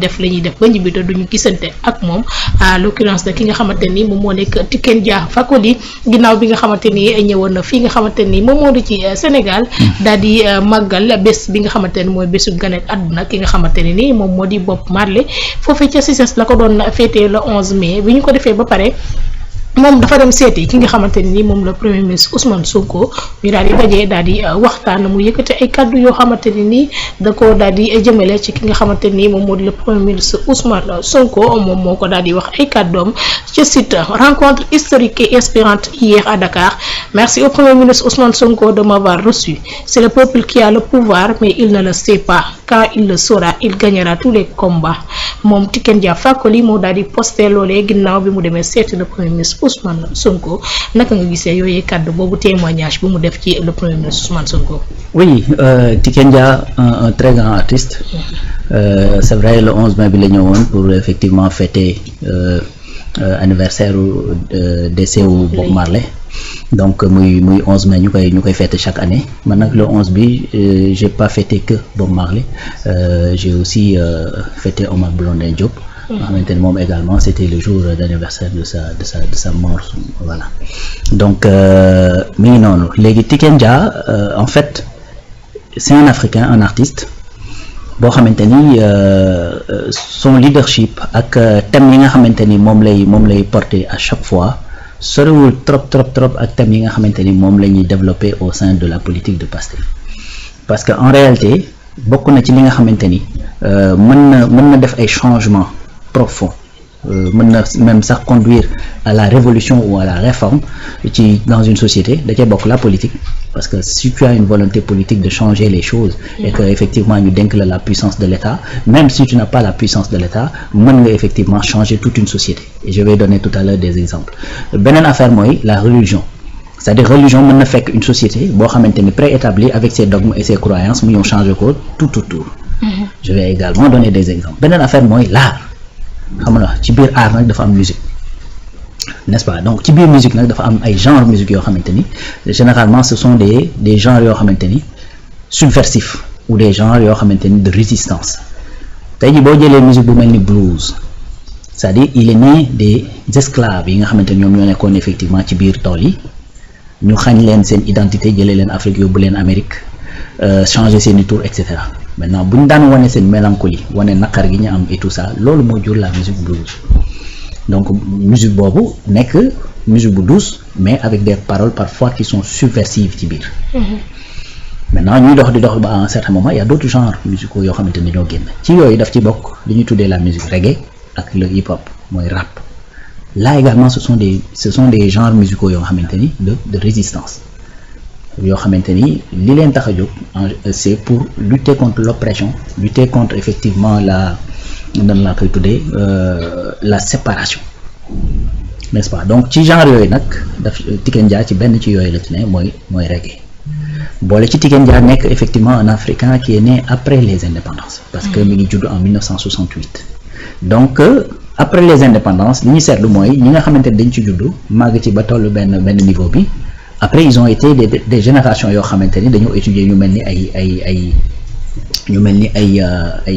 def la ñuy def ba ñibbi te duñu gisante ak moom à l'occurrence de ki nga xamante ni moom moo nekk Tiken Jah Fakoly ginnaaw bi nga xamante ni ñëwoon na fii nga xamante ni moom moo di ci Sénégal daal di màggal bés bi nga xamante ni mooy bésu ganek àdduna ki nga xamante ne ni moom moo di Bob Marley foofee ca CICES la ko doon féetee le 11 mai bi ñu ko defee ba pare moom dafa dem seeti ki nga xamante ne ni moom la premier ministre Ousmane Sonko ñu daal di dajee daal di waxtaan mu yëkkati ay kaddu yoo xamante ne ni da ko daal di jëmale ci ki nga xamante ni moom moo di le premier ministre Ousmane Sonko moom moo ko daal di wax ay kaddoom ci site rencontre historique et inspirante hier à Dakar. Merci au premier ministre Ousmane Sonko de m'avoir reçu. C'est le peuple qui a le pouvoir mais il ne le sait pas. Quand il le saura, il gagnera tous les combats. moom Tiken Jah Fakoly moo daal di posté loolee ginnaaw bi mu demee seeti le premier ministre Ousmane Sonko naka nga gisee yooyu kàddu boobu témoignage bu mu def ci le premier ministre Ousmane Sonko. Oui, Tiken Jah un très grand artiste. C'est vrai le 11 mai bi la ñëwoon pour effectivement fêter anniversaire décès wu Bob Marley. Donc muy 11 mai ñu koy fêter chaque année man nag le 11 bi j'ai pas fêté que Bob Marley, j'ai aussi fêté Omar Blondin Diop. nga xamante ni moom également c'était le jour d'anniversaire de sa mort, voilà. Donc mi ngi noonu léegi Tiken Jah en fait c'est un Africain, un artiste boo xamante ni son leadership ak thème yi nga xamante ni moom lay porter à chaque fois sorewul trop ak thème yi nga xamante ni moom la ñuy développer au sein de la politique de Pastef, parce que en réalité bokk na ci li nga xamante ni mën na def ay changements profonds, mën na même sax conduire à la révolution ou à la réforme dans une société da cee bokk la politique, parce que si tu as une volonté politique de changer les choses et que effectivement ñu dénk la puissance de l'État, même si tu n'as pas la puissance de l'État mën nga effectivement changer toute une société, et je vais donner tout à l'heure des exemples. Beneen affaire mooy la religion, c'est-à-dire religion mën na fekk une société boo xamante ni préétablie avec ses dogmes et ses croyances mu ñëw changer ko tout autour. Je vais également donner des exemples. Beneen affaire mooy l'art, xam nga ci biir art nag dafa am musique, n'est-ce pas? Donc ci biir musique nag dafa am ay genre musique yoo xamante ni généralement ce sont des genres yoo xamante ni subversifs ou des genres yoo xamante ni de résistance. Tey jii boo jëlee musique bu mel ni blues, c'est-à-dire il est né des esclaves yi nga xamante ni ñoom ñoo nekkoon effectivement ci biir tool yi ñu xañ leen seen identité, jëlee leen Afrique yóbbu leen Amérique, changer seeni tour et cetera. Maintenant bu ñu daan wane seen mélancolie, wane naqar gi ñu am et tout ça, loolu moo jur la musique blues. Donc musique boobu nekk musique bu douce mais avec des paroles parfois qui sont subversives ci biir. Maintenant ñuy dox ba à un certain moment il y a d'autres genres musicaux yoo xamante ni ñoo génn ci yooyu daf ci bokk li ñuy tuddee la musique reggae ak le hip hop mooy rap. Là également ce sont des genres musicaux yoo xamante ni de résistance yoo xamante ni li leen tax a jóg c'est pour lutter contre l'oppression, lutter contre effectivement nan laa koy tuddee la séparation, n'est-ce pas? Donc ci genre yooyu nag daf Tiken Jah ci benn ci yooyu la ci ne mooy reggae. Boole ci Tiken Jah nekk effectivement un Africain qui est né après les indépendances, parce que mi ngi judd en 1968. Donc après les indépendances li ñu seetlu mooy ñi nga xamante ne dañ ci judd màgg ci ba tollu benn niveau bi, après ils ont été des générations yoo xamante ni dañoo étudier ñu mel ni ay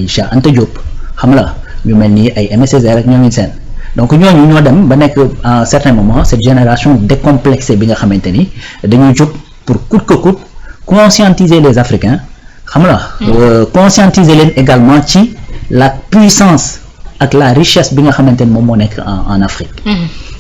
Cheikh Anta Diop, xam la ñu mel ni ay Aimé Césaire ak ñooñu seen. Donc ñooñu ñoo dem ba nekk à un certain moment cette génération décomplexée bi nga xamante ni dañuy jóg pour coûte que coûte conscientiser les Africains, xam la conscientiser leen également ci la puissance ak la richesse bi nga xamante ni moom moo nekk en Afrique.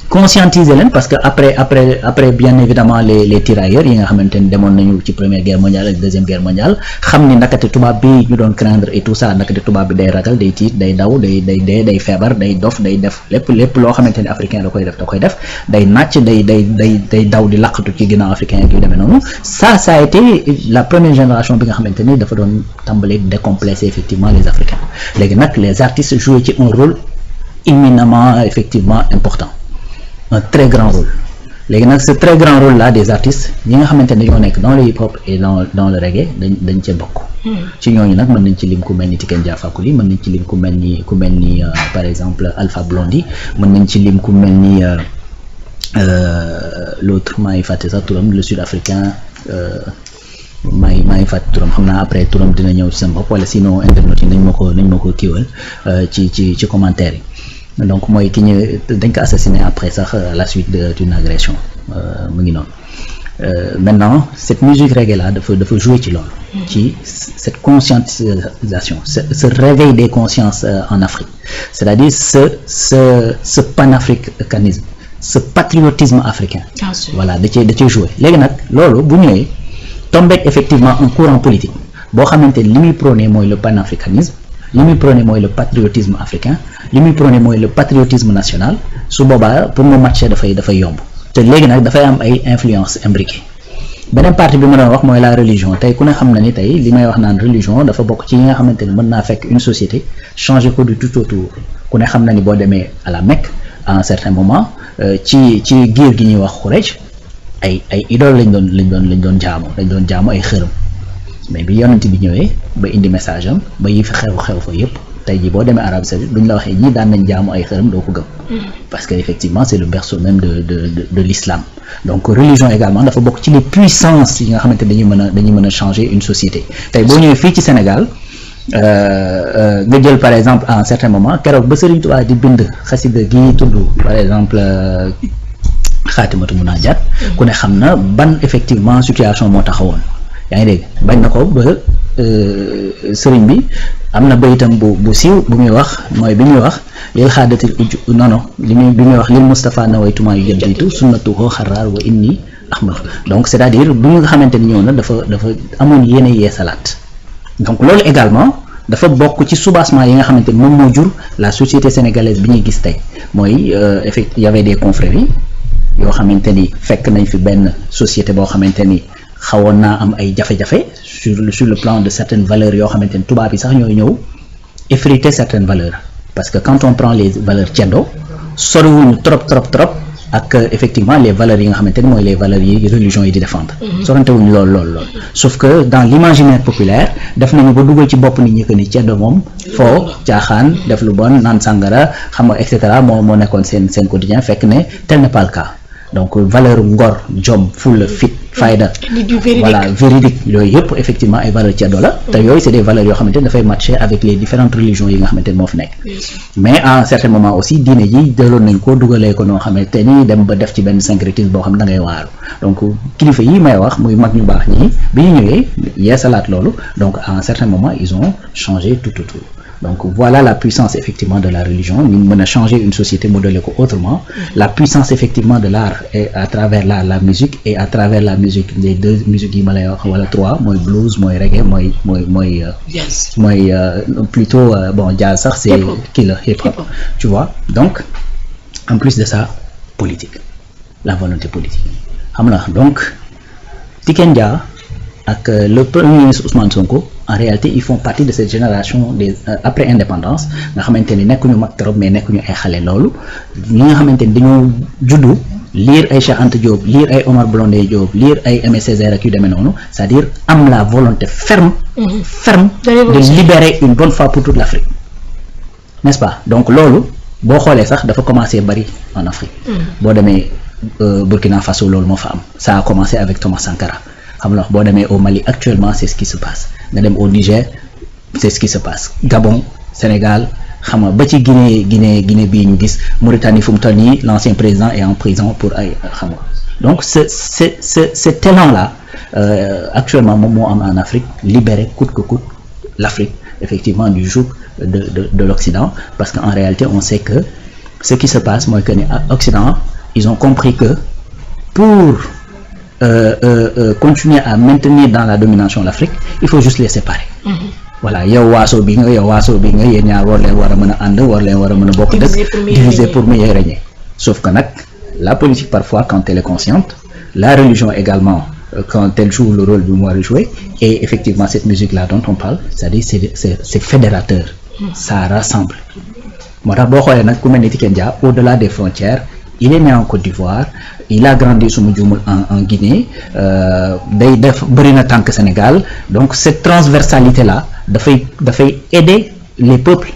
Conscientiser leen parce que après bien évidemment les tirailleurs yi nga xamante ni demoon nañu ci première guerre mondiale ak deuxième guerre mondiale xam ni nakate tubaab bi ñu doon craindre et tout ça, nakate tubaab bi day ragal, day tiit, day daw, day feebar, day dof, day def lépp loo xamante ni africain da koy def, day nàcc, day daw di laqatu ci ginnaaw africain ak yu demee noonu. Ça a été la première génération bi nga xamante ni dafa doon tàmbali décomplexer effectivement les Africains. Léegi nag les artistes jouent ci un rôle éminemment effectivement important, un très grand rôle. Léegi nag ce très grand rôle là des artistes ñi nga xamante ne ñoo nekk dans le hip hop et dans le reggae dañ cee bokk. ci ñooñu nag mën nañ ci lim ku mel ni Tiken Jah Fakoly, mën nañ ci lim ku mel ni par exemple Alpha Blondy, mën nañ ci lim ku mel ni l'autre maa ngi fàtte sax turam, le sud-africain maa ngi fàttali turam xam naa après turam dina ñëw ci sama bopp wala sinon internet yi nañ ma ko kiiwal ci commentaire yi donc mooy ki ñu dañ ko assassiné après sax à la suite d'une agression mu ngi noonu maintenant cette musique reggae là dafa jouer ci loolu ci cette conscientisation ce réveil des consciences en Afrique c'est-à-dire ce panafricanisme ce patriotisme africain voilà da cee jouer léegi nag loolu bu ñëwee tombeek effectivement un courant politique boo xamante ni li muy prôné mooy le panafricanisme li muy prôné mooy le patriotisme africain li muy prôné mooy le patriotisme national su boobaa pour mu matcher dafay yomb te léegi nag dafay am ay influence imbriquée beneen partie bi ma doon wax mooy la religion tey ku ne xam na ni tey li may wax naan religion dafa bokk ci yi nga xamante ni mën naa fekk une société changer ko du tout autour ku ne xam na ni boo demee à la Mecque à un certain moment ci giir gi ñuy wax Quraysh ay idole lañ doon jaamu ay xërëm mais bi yonent bi ñëwee ba indi message am ba yi fi xew fa yépp tey jii boo demee Arabie Saoudite duñ la waxee ñii daan nañ jaamu ay xërëm doo ko gëm parce que effectivement c'est le berceau même de l'islam donc religion également dafa bokk ci les puissances yi nga xamante dañuy mën a changer une société tey boo ñëwee fii ci Sénégal nga jël par exemple à un certain moment keroog ba Serigne Touba di bind xasida gi tudd par exemple xaatimatu munaajaat ku ne xam na ban effectivement situation moo taxawoon yaa ngi dégg bañ na ko ba sëriñ bi am na bayitam bu siiw bu muy wax mooy bi muy wax lil xaadatil bi muy wax lil Moustapha nawaytuma yu jadditu sunnatuhu xaraar wa inni ahmad donc c'est-à-dire bu nga xamante ni ñëw na dafa amoon yéene yeesalaat donc loolu également dafa bokk ci soubassement yi nga xamante ni moom moo jur la société sénégalaise bi ñuy gis tey mooy y avait des confréries yoo xamante ni fekk nañ fi benn société boo xamante ni xawoon naa am ay jafe-jafe sur le plan de certaines valeurs yoo xamante ni tubaab yi sax ñooy ñëw effriter certaines valeurs parce que quand on prend les valeurs ceddo soriwuñu trop ak effectivement les valeurs yi nga xamante ni mooy les valeurs yi religion yi di défendre sorantewuñu lool sauf que dans l'imaginaire populaire def nañu ba dugal ci bopp nit ñi que ni ceddo moom foo caaxaan def lu bon naan sàngara xam nga et cetera moo nekkoon seen quotidien fekk ne tel n'est pas le cas donc valeur ngor jom fulla fit fayda voilà véridique yooyu yëpp effectivement ay valeurs ceddo la te yooyu c'est des valeurs yoo xamante ni dafay matcher avec les différentes religions yi nga xamante ni moo fi nekk mais à un certain moment aussi diine ji jëloon nañ ko dugalee ko noo xamante ni dem ba def ci benn syncrétisme boo xam ne da ngay waaru donc kilifa yi may wax muy mag ñu baax ñi bi ñu ñëwee yeesalaat loolu donc à un certain moment ils ont changé tout donc voilà la puissance effectivement de la religion ñu mën a changer une société modelée ko autrement la puissance effectivement de l'art et à travers la musique et à travers la musique les deux musiques yi ma lay wax wala trois mooy blues mooy reggae mooy jazz plutôt bon jazz sax c'est kii la hip hop tu vois donc en plus de ça politique la volonté politique xam na donc Tiken Jah ak le premier ministre Ousmane Sonko en réalité ils font partie de cette génération des après indépendance nga xamante ni nekkuñu mag trop mais nekkuñu ay xale loolu ñi nga xamante ni dañoo juddu lire ay Cheikh Anta Diop lire ay Omar Blondin Diop lire ay Aimé Césaire ak yu demee noonu c'est-à-dire am la volonté ferme de libérer une bonne fois pour toute l'Afrique n'est-ce pas donc loolu boo xoolee sax dafa commencé bari en Afrique boo demee Burkina Faso loolu moo fa am ça a commencé avec Thomas Sankara xam nga boo demee au Mali actuellement c'est ce qui se passe nga dem au Niger c'est ce qui se passe Gabon Sénégal xam nga ba ci Guinée bii ñu gis Mauritanie fu mu toll nii l'ancien président est en prison pour ay xam nga donc cet élan là actuellement moom moo am en Afrique libérer coûte que coûte l'Afrique effectivement du joug de l'Occident parce qu'en réalité on sait que ce qui se passe mooy que ni Occident ils ont compris que pour continuer à maintenir dans la domination l'Afrique il faut juste les séparer voilà yow waaso bi nga yéen ñaar war leen war a mën a ànd war leen war a mën a bokk dëkk diviser pour mieux régner sauf que nag la politique parfois quand elle est consciente la religion également quand elle joue le rôle du mu war a jouer et effectivement cette musique là dont on parle c'est-à-dire c'est fédérateur ça rassemble moo tax boo xoolee nag ku mel ni Tiken Jah au-delà des frontières il est né en Côte d'Ivoire il a grandi suma juumul en Guinée day def bëri na tànk Sénégal donc cette transversalité là dafay aider les peuples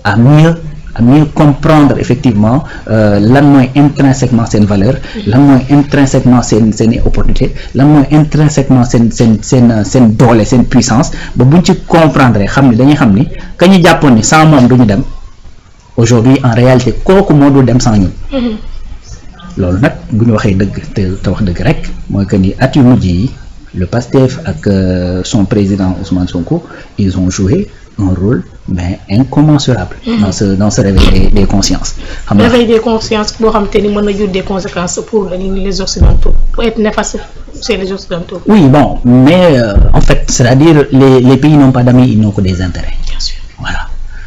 à mieux à mieux comprendre effectivement lan mooy intrinsèquement seen valeur lan mooy intrinsèquement seen opportunité lan mooy intrinsèquement seen doole seen puissance ba buñ ci comprendre xam ni dañuy xam ni ka ñu jàppoon ni sans moom duñu dem aujourd'hui en réalité kooku moo dul dem sans ñun loolu nag bu ñu waxee dëgg te wax dëgg rek mooy que ni at yu mujj yi le PASTEF ak son président Ousmane Sonko ils ont joué un rôle incommensurable dans ce réveil des consciences. Réveil des consciences boo xam te ni mën na jur des conséquences pour les Occidentaux pour être néfaste chez les Occidentaux. Oui, bon, mais en fait, c'est-à-dire les pays n'ont pas d'amis, ils n'ont que des intérêts. Bien sûr. Voilà.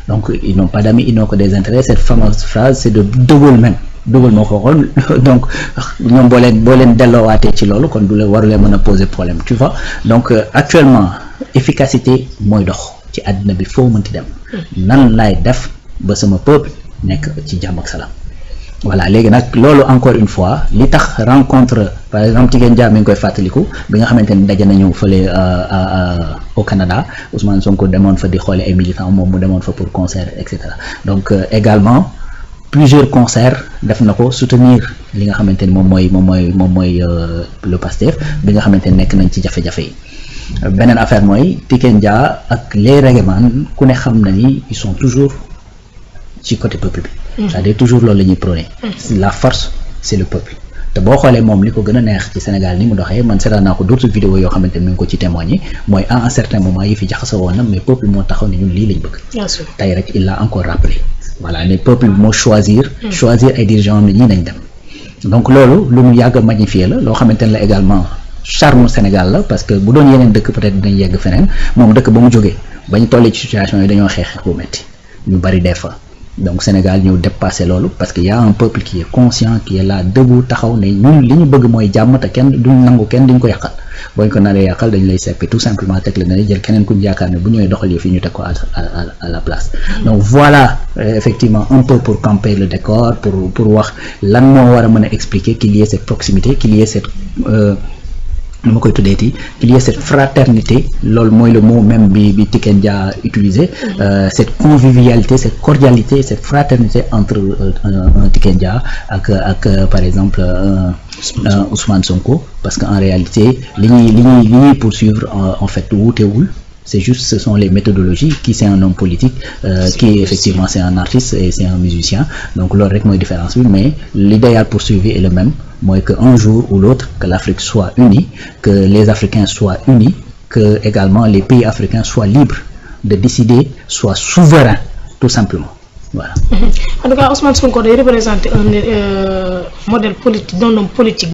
Donc ils n'ont pas d'amis, ils n'ont que des intérêts. Cette fameuse phrase, c'est de De Gaulle même. De Gaulle moo ko waxoon donc ñoom boo leen delloowaatee ci loolu kon du la waru leen mën a poser problème tu vois donc actuellement efficacité mooy dox ci àddina bi foo mënti dem nan laay def ba sama peuple nekk ci jàmm ak salaam voilà léegi nag loolu encore une fois li tax rencontre par exemple Tiken Jah mi ngi koy fàttaliku bi nga xamante ni daje nañu fële au Canada Ousmane Sonko demoon fa di xoole ay militants moom mu demoon fa pour concert et cetera donc également plusieurs concerts def na ko soutenir li nga xamante ni moom mooy le PASTEF bi nga xamante ni nekk nañ ci jafe-jafe yi beneen affaire mooy Tiken Jah ak les reggaeman ku ne xam na ni ils sont toujours ci côté peuple bi c'est-à-dire toujours loolu la ñuy prôné la force c'est le peuple te boo xoolee moom li ko gën a neex ci Sénégal ni mu doxee man seetaan naa ko d'autres vidéos yoo xamante ni mi ngi ko ci témoigner mooy à un certain moment yi fi jaxasoo woon na mais peuple moo taxaw ne ñun lii lañ bëgg tey rek il l'a encore rappelé voilà les peuples moo choisir ay dirigeants ne ñii nañ dem donc loolu lu mu yàgg a magnifier la loo xamante ne la également charme Sénégal la parce que bu doon yeneen dëkk peut-être dinañ yegg feneen moom dëkk ba mu jógee ba ñu tollee ci situation yi dañoo xeex bu metti ñu bari dee fa donc Sénégal ñëw dépassé loolu parce que y a un peuple qui est conscient qui est là debout taxaw ne ñun li ñu bëgg mooy jàmm te kenn duñ nangu kenn duñ ko yàqal boo ñu ko naree yàqal dañ lay seppi tout simplement teg la ne jël keneen ku ñu yaakaar ne bu ñëwee doxal yi fi ñu teg ko à la place donc voilà effectivement un peu pour camper le décor pour wax lan moo war a mën a expliquer qu'il y ait cette proximité qu'il y ait cette nu ma koy tuddeeti qu'il y ait cette fraternité loolu mooy le mot même bi Tiken Jah utilisé cette convivialité cette cordialité cette fraternité entre Tiken Jah ak par exemple Ousmane Sonko parce que en réalité li ñuy poursuivre en fait wuutewul c'est juste ce sont les méthodologies qui c'est un homme politique qui effectivement c'est un artiste et c'est un musicien donc loolu rek mooy différence bi mais l'idéal poursuivi est le même mooy que un jour ou l'autre que l'Afrique soit unie que les Africains soient unis que également les pays africains soient libres de décider soient souverains tout simplement voilà. En tout cas Ousmane Sonko day représenter un modèle politique d'un homme politique